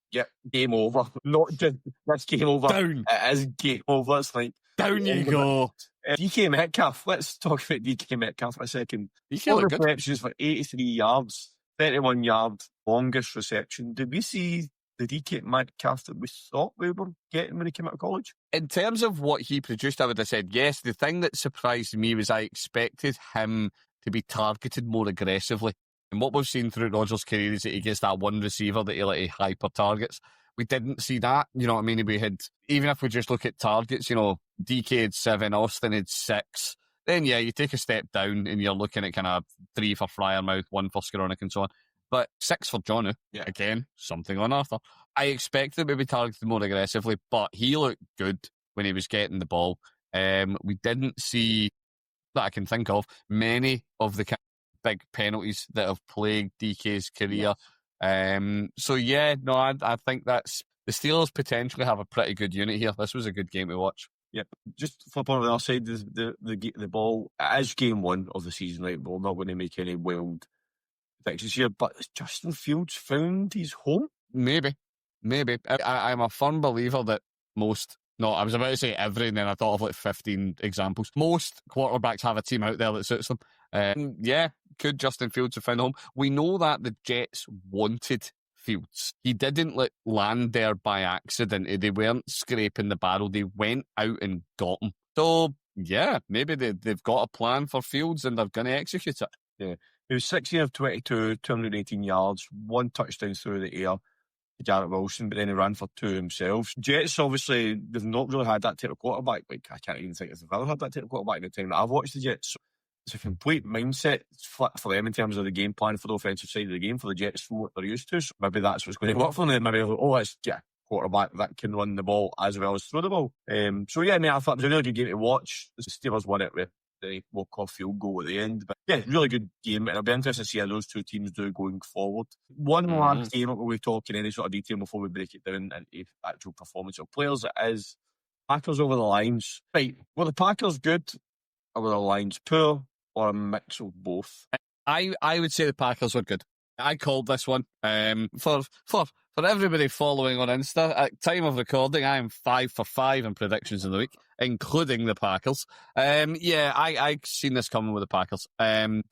game over. Not just that's game over. Down. It is game over. It's like down you go. DK Metcalf. Let's talk about DK Metcalf for a second. 4 receptions for 83 yards, 31 yards longest reception. Did we see the DK Metcalf that we thought we were getting when he came out of college? In terms of what he produced, I would have said yes. The thing that surprised me was I expected him to be targeted more aggressively. And what we've seen through Rodgers' career is that he gets that one receiver that he hyper targets. We didn't see that. You know what I mean? We had, even if we just look at targets, you know, DK had 7, Austin had 6. Then, yeah, you take a step down and you're looking at kind of 3 for Fryermouth, 1 for Skoranek and so on. But 6 for Jonah. Yeah. Again, something on Arthur. I expected maybe targeted more aggressively, but he looked good when he was getting the ball. We didn't see, that I can think of, many of the big penalties that have plagued DK's career. Yes. So yeah, no, I think that's, the Steelers potentially have a pretty good unit here. This was a good game to watch. Yep. Just flip on the other side, the ball, it is game 1 of the season, right? We're not going to make any wild predictions here, but has Justin Fields found his home? Maybe. I'm a firm believer that I was about to say every, and then I thought of like 15 examples. Most quarterbacks have a team out there that suits them. Yeah, could Justin Fields have found home? We know that the Jets wanted Fields. He didn't land there by accident. They weren't scraping the barrel. They went out and got him. So, yeah, maybe they've got a plan for Fields and they're going to execute it. Yeah. He was 16 of 22, 218 yards, 1 touchdown through the air to Garrett Wilson, but then he ran for 2 himself. Jets, obviously, they've not really had that type of quarterback. Like, I can't even think if they've ever had that type of quarterback in the time that I've watched the Jets. So it's a complete mindset flip for them in terms of the game plan for the offensive side of the game for the Jets from what they're used to. So maybe that's what's going to work for them. Maybe, let's get a quarterback that can run the ball as well as throw the ball. So yeah, I thought it was a really good game to watch. The Steelers won it with the walk-off field goal at the end. But yeah, really good game. And I'll be interested to see how those two teams do going forward. One last game that we'll be talking any sort of detail before we break it down into actual performance of players. It is Packers over the Lions. Right, were the Packers good or were the Lions poor or a mix of both? I would say the Packers were good. I called this one. For everybody following on Insta, at time of recording, I am 5 for 5 in predictions of the week, including the Packers. I seen this coming with the Packers.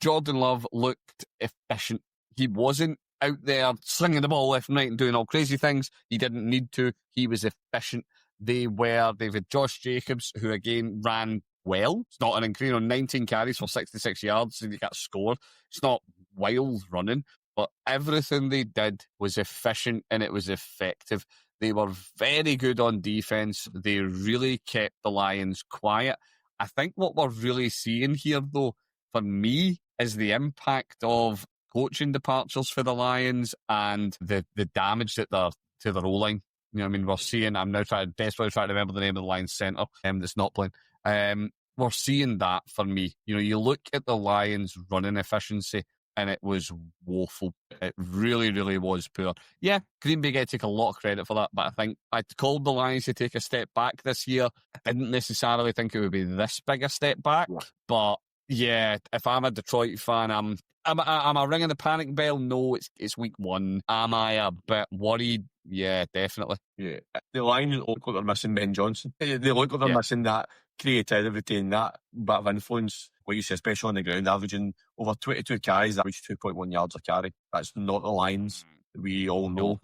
Jordan Love looked efficient. He wasn't out there slinging the ball left and right and doing all crazy things. He didn't need to. He was efficient. They've had Josh Jacobs, who again ran well. It's not an incredible 19 carries for 66 yards and he got scored. It's not wild running. But everything they did was efficient and it was effective. They were very good on defense. They really kept the Lions quiet. I think what we're really seeing here, though, for me, is the impact of coaching departures for the Lions and the damage that they're to their O-line. You know what I mean? We're seeing, I'm now desperately trying to remember the name of the Lions centre that's not playing. We're seeing that for me. You know, you look at the Lions' running efficiency, and it was woeful. It really, really was poor. Yeah, Green Bay get to take a lot of credit for that, but I think I called the Lions to take a step back this year. I didn't necessarily think it would be this big a step back, but yeah, if I'm a Detroit fan, am I ringing the panic bell? No, it's week 1. Am I a bit worried? Yeah, definitely. Yeah, the Lions look like they're missing Ben Johnson. They look like they're missing that creativity and that bit of influence, what you say, especially on the ground, averaging over 22 carries, average 2.1 yards a carry. That's not the Lions that we all know.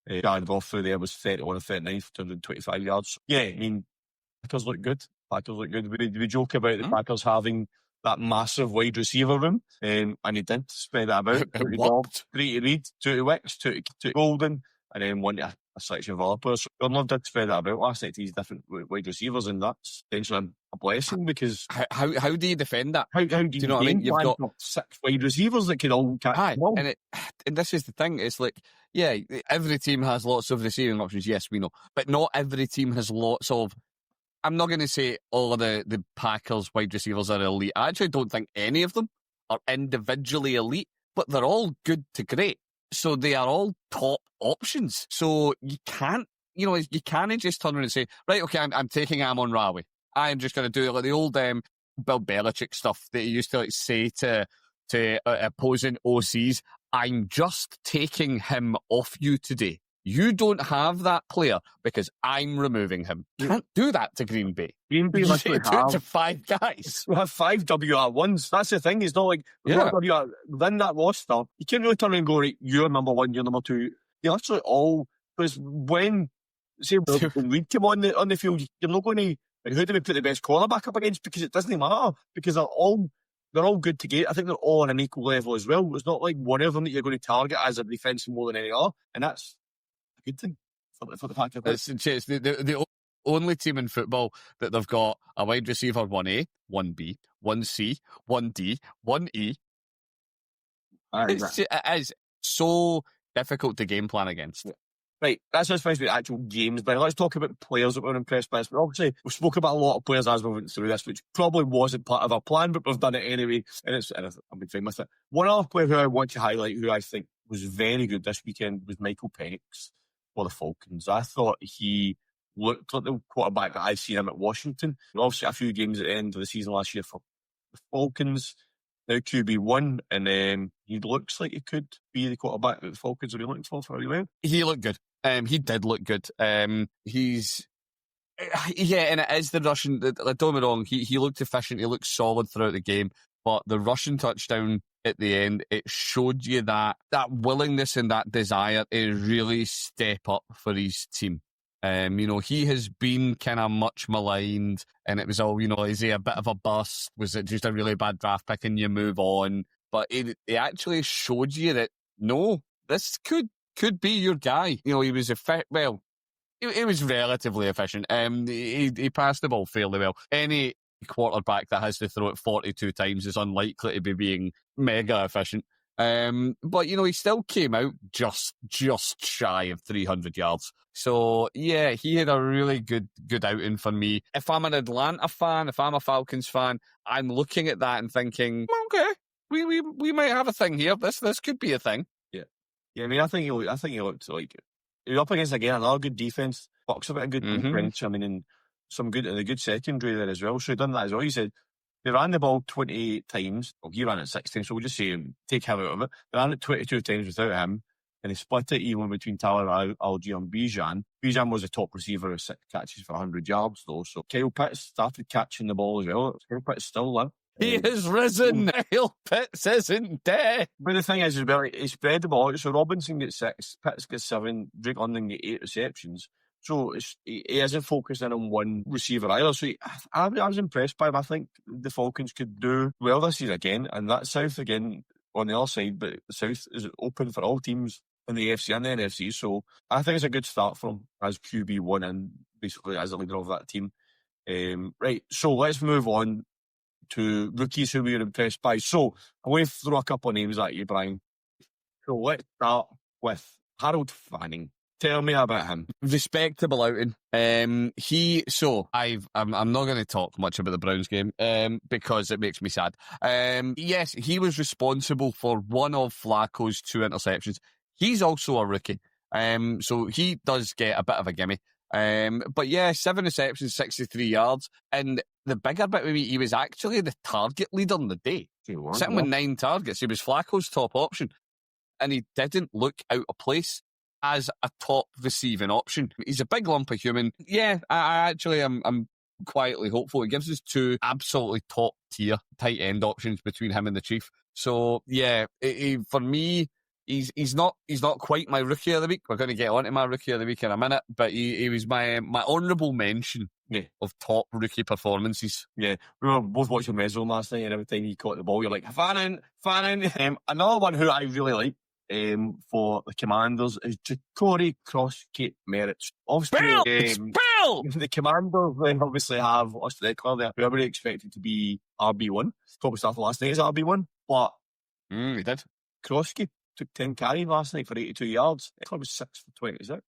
Jared Goff through there was 31 and 39 for 225 yards. Yeah, I mean, Packers look good. We joke about the Packers having that massive wide receiver room, and he didn't spread that about. It worked. 3 to Reed, 2 to Wicks, 2 to Golden, and then 1 to a selection of other players. Jordan Love did spread that about last night to these different wide receivers, and that's potentially a blessing because how do you defend that? How do you know what I mean? You've got 6 wide receivers that can all catch the ball. And this is the thing. It's like, yeah, every team has lots of receiving options. Yes, we know, but not every team has lots of. I'm not going to say all of the Packers wide receivers are elite. I actually don't think any of them are individually elite, but they're all good to great. So they are all top options. So you can't just turn around and say, right, okay, I'm taking Amon-Ra. I'm just going to do like the old Bill Belichick stuff that he used to say to opposing OCs. I'm just taking him off you today. you don't have that player because I'm removing him. Can't do that to Green Bay. Green Bay literally do it to 5 guys. We have 5 WR1s. That's the thing. It's not like within that roster, you can't really turn around and go, right, you're number 1, you're number 2. They literally all, because when we come on the field, you're not going to, like, who do we put the best cornerback up against? Because it doesn't matter, because they're all good to get. I think they're all on an equal level as well. It's not like one of them that you're going to target as a defensive more than any other, and that's a good thing for the fact of it's the only team in football that they've got a wide receiver 1A, 1B, 1C, 1D, 1E. It is so difficult to game plan against. Yeah. Right, that's as far as the actual games, but let's talk about the players that we're impressed by. But obviously, we've spoken about a lot of players as we went through this, which probably wasn't part of our plan, but we've done it anyway, and I've been fine with it. One other player who I want to highlight, who I think was very good this weekend, was Michael Penix for the Falcons. I thought he looked like the quarterback that I've seen him at Washington. Obviously, a few games at the end of the season last year for the Falcons. Now QB1, and he looks like he could be the quarterback that the Falcons will be looking for a wee while. He looked good. He did look good. And it is the rushing. Don't get me wrong. He looked efficient. He looked solid throughout the game. But the rushing touchdown at the end, it showed you that willingness and that desire to really step up for his team. He has been kind of much maligned, and it was all, is he a bit of a bust? Was it just a really bad draft pick and you move on? But it actually showed you that, no, this could be your guy. He was he was relatively efficient. He passed the ball fairly well. Any quarterback that has to throw it 42 times is unlikely to be being mega efficient. But he still came out just shy of 300 yards. So yeah, he had a really good outing for me. If I'm an Atlanta fan, if I'm a Falcons fan, I'm looking at that and thinking, okay, we might have a thing here. This could be a thing. Yeah. I mean, I think he looked like he was up against again another good defense. Bucks a bit of good defense. I mean, and some good secondary there as well. So he done that as well. He said they ran the ball 28 times. Well, he ran it 16, so we'll just say take him out of it. They ran it 22 times without him, and they split it even between Tyler Algier and Bijan. Bijan was the top receiver with 6 catches for 100 yards, though. So Kyle Pitts started catching the ball as well. Kyle Pitts still there. He has risen. Kyle Pitts isn't dead. But the thing is, he spread the ball out. So Robinson gets 6, Pitts gets 7, Drake London get 8 receptions. So he isn't focusing on one receiver either. So I was impressed by him. I think the Falcons could do well this year again. And that South again on the other side, but the South is open for all teams in the AFC and the NFC. So I think it's a good start for him as QB1 and basically as the leader of that team. Right, so let's move on to rookies who we were impressed by. So I'm going to throw a couple of names at you, Brian. So let's start with Harold Fanning. Tell me about him. Respectable outing. I'm not going to talk much about the Browns game because it makes me sad. Yes, he was responsible for one of Flacco's 2 interceptions. He's also a rookie, so he does get a bit of a gimme. But yeah, 7 receptions, 63 yards. And the bigger bit with me, he was actually the target leader in the day. Sitting with 9 targets. He was Flacco's top option. And he didn't look out of place as a top receiving option. He's a big lump of human. Yeah, I'm quietly hopeful. It gives us 2 absolutely top tier tight end options between him and the Chief. So yeah, for me, he's not quite my rookie of the week. We're going to get on to my rookie of the week in a minute, but he was my honourable mention of top rookie performances. Yeah, we were both watching Meso last night, and every time he caught the ball, you're like, Fanning. Another one who I really like for the Commanders is Corey Cross-Cape Merritt. Obviously, the Commanders obviously have Austin Eckler there, who everybody expected to be RB1. Probably started last night as RB1, but he did. Cross-Cape took 10 carries last night for 82 yards. Eckler was 6 for 26.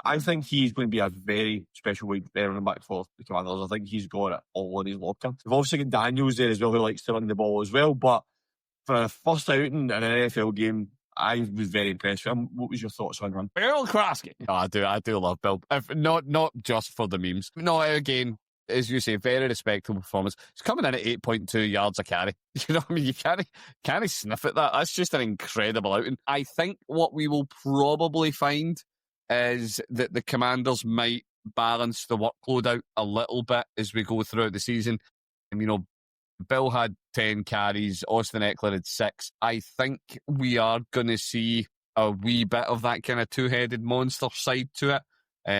I think he's going to be a very special way running back for the Commanders. I think he's got it all in his locker. We've also got Daniels there as well, who likes to run the ball as well, but for a first outing in an NFL game, I was very impressed with him. What was your thoughts on him? Bill Krosky. Oh, I do love Bill. Not just for the memes. No, again, as you say, very respectable performance. He's coming in at 8.2 yards a carry. You know what I mean? You can't sniff at that. That's just an incredible outing. I think what we will probably find is that the Commanders might balance the workload out a little bit as we go throughout the season. And, Bill had 10 carries, Austin Eckler had 6. I think we are going to see a wee bit of that kind of two-headed monster side to it.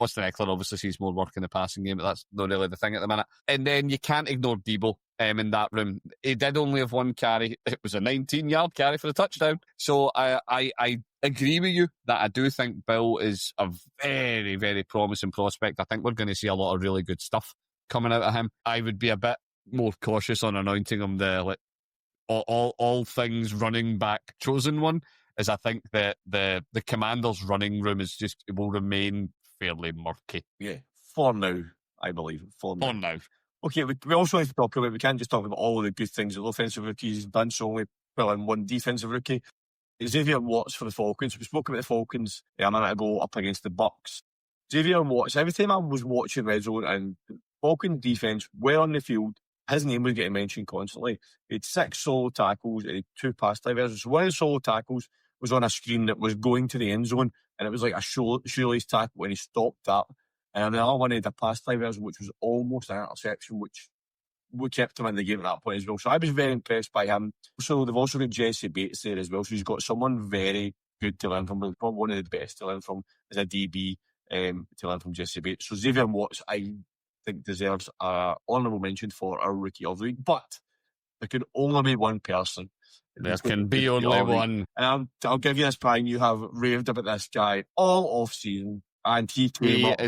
Austin Eckler obviously sees more work in the passing game, but that's not really the thing at the minute. And then you can't ignore Debo in that room. He did only have 1 carry. It was a 19-yard carry for the touchdown. So I agree with you that I do think Bill is a very, very promising prospect. I think we're going to see a lot of really good stuff coming out of him. I would be a bit more cautious on anointing him the all things running back chosen one, as I think that the Commanders' running room will remain fairly murky. Yeah, for now, I believe. For now. Okay, we also have to talk about, we can't just talk about all of the good things that the offensive rookies has done, so only fill in one defensive rookie. Xavier Watts for the Falcons. We spoke about the Falcons a minute ago up against the Bucks. Xavier Watts, every time I was watching Red Zone and Falcons defense were on the field, his name was getting mentioned constantly. He had 6 solo tackles, he had 2 pass diversions. One of the solo tackles was on a screen that was going to the end zone, and it was like a shoelace tackle when he stopped that. And the other one had a pass diversion, which was almost an interception, which kept him in the game at that point as well. So I was very impressed by him. So they've also got Jesse Bates there as well. So he's got someone very good to learn from, probably one of the best to learn from as a DB, to learn from Jesse Bates. So Xavier Watts, I think, deserves an honourable mention for our Rookie of the Week. But there can only be one person. There can be only one. And I'll give you this, Brian. You have raved about this guy all off-season, and he came up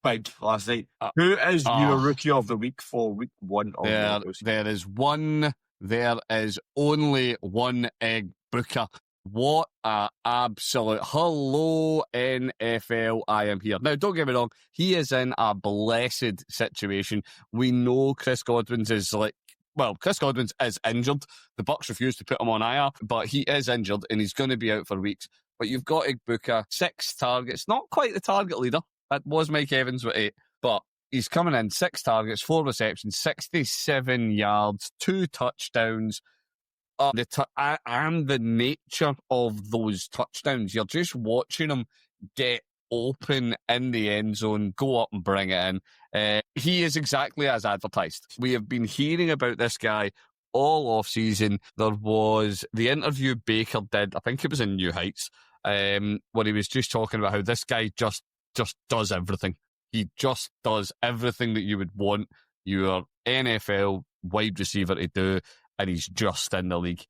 big last night. Who is your Rookie of the Week for week 1 of the season? There is only one Egg Booker. What a absolute hello, NFL. I am here. Now, don't get me wrong. He is in a blessed situation. We know Chris Godwin's is injured. The Bucs refused to put him on IR, but he is injured and he's going to be out for weeks. But you've got Igbukah, 6 targets, not quite the target leader. That was Mike Evans with 8, but he's coming in 6 targets, 4 receptions, 67 yards, 2 touchdowns. And the nature of those touchdowns, you're just watching him get open in the end zone, go up and bring it in. He is exactly as advertised. We have been hearing about this guy all off season. There was the interview Baker did, I think it was in New Heights, where he was just talking about how this guy just does everything. He just does everything that you would want your NFL wide receiver to do, and he's just in the league.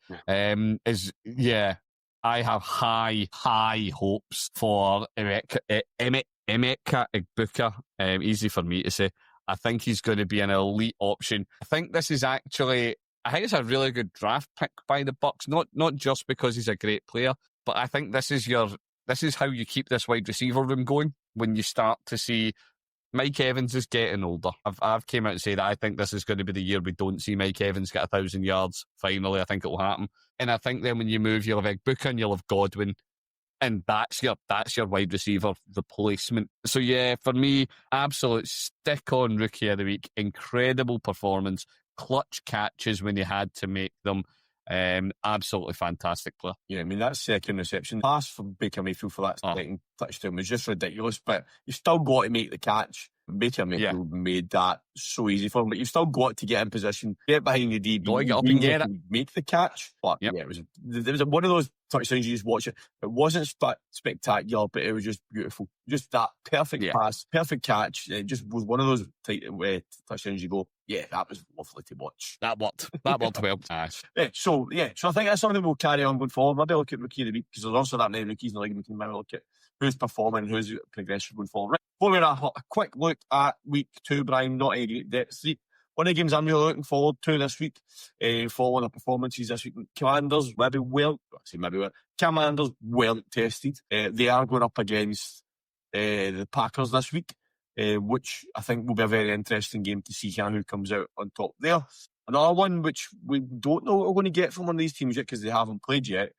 I have high hopes for Emeka Igbukah. Easy for me to say. I think he's going to be an elite option. I think it's a really good draft pick by the Bucs. Not just because he's a great player, but I think this is how you keep this wide receiver room going when you start to see Mike Evans is getting older. I've came out and said that I think this is going to be the year we don't see Mike Evans get 1,000 yards. Finally, I think it will happen. And I think then when you move, you'll have Igbukah and you'll have Godwin, and that's your wide receiver replacement. So yeah, for me, absolute stick-on Rookie of the Week. Incredible performance, clutch catches when you had to make them. Absolutely fantastic player. Yeah, I mean, that second reception pass from Baker Mayfield for that second touchdown was just ridiculous, but you've still got to make the catch. Baker Mayfield made that so easy for him, but you've still got to get in position, get behind the DB, get up and get it, make the catch. But yeah, there was one of those touchdowns you just watch it. It wasn't spectacular, but it was just beautiful. Just that perfect pass, perfect catch. It just was one of those touchdowns you go, yeah, that was lovely to watch. That worked well. So I think that's something we'll carry on going forward. Maybe look at Rookie of the Week, because there's also that many rookies in the league. We can maybe look at who's performing, who's progressing going forward. Right. Before we wrap up, a quick look at week 2, Brian. Not a great depth. One of the games I'm really looking forward to this week, following the performances this week. Commanders weren't tested. They are going up against the Packers this week, which I think will be a very interesting game to see who comes out on top there. Another one which we don't know what we're going to get from one of these teams yet because they haven't played yet.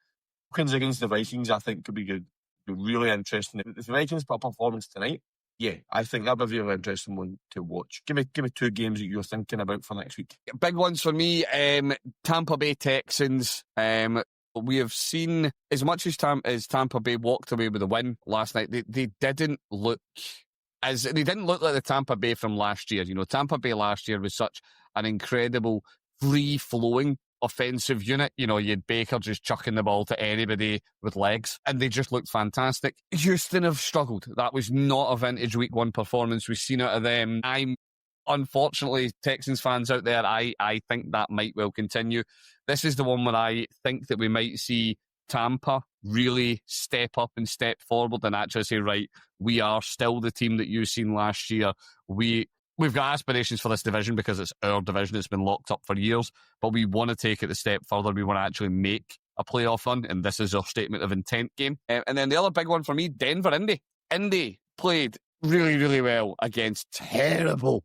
Falcons against the Vikings, I think could be good. Be really interesting. If the Vikings put a performance tonight, I think that'd be a really interesting one to watch. Give me 2 games that you're thinking about for next week. Big ones for me, Tampa Bay Texans. We have seen, as much as Tampa Bay walked away with the win last night, they didn't look like the Tampa Bay from last year. Tampa Bay last year was such an incredible, free-flowing offensive unit. You had Baker just chucking the ball to anybody with legs, and they just looked fantastic. Houston have struggled. That was not a vintage week one performance we've seen out of them. Unfortunately, Texans fans out there, I think that might well continue. This is the one where I think that we might see Tampa really step up and step forward and actually say, right, we are still the team that you've seen last year. We've got aspirations for this division because it's our division. It's been locked up for years, but we want to take it a step further. We want to actually make a playoff run, and this is our statement of intent game. And then the other big one for me, Denver, Indy. Indy played really, really well against terrible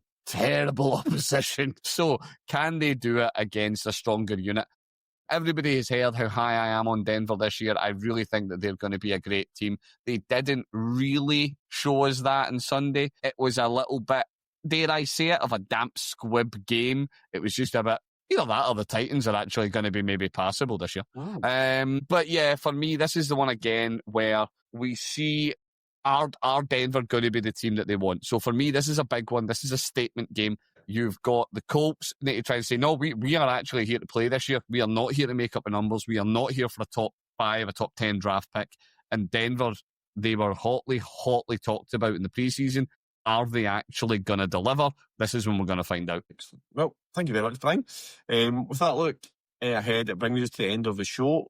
opposition. So can they do it against a stronger unit? Everybody has heard how high I am on Denver this year. I really think that they're going to be a great team. They didn't really show us that on Sunday. It was a little bit, dare I say it, of a damp squib game. It was just a bit, either that or the Titans are actually going to be maybe passable this year. Oh. But yeah, for me, this is the one again where we see are Denver going to be the team that they want? So for me, this is a big one. This is a statement game. You've got the Colts need to try and say, no, we are actually here to play this year. We are not here to make up the numbers. We are not here for a top 5, a top 10 draft pick. And Denver, they were hotly talked about in the preseason. Are they actually going to deliver? This is when we're going to find out. Excellent. Well, thank you very much, Brian. With that look ahead, it brings us to the end of the show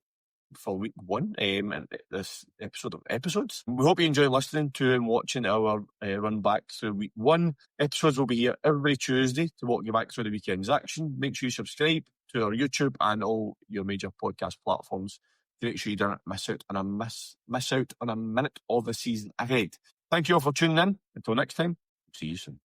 for week one and this episode of episodes. We hope you enjoy listening to and watching our run back through week one. Episodes will be here every Tuesday to walk you back through the weekend's action. Make sure you subscribe to our YouTube and all your major podcast platforms to make sure you don't miss out on a minute of the season ahead. Thank you all for tuning in. Until next time, see you soon.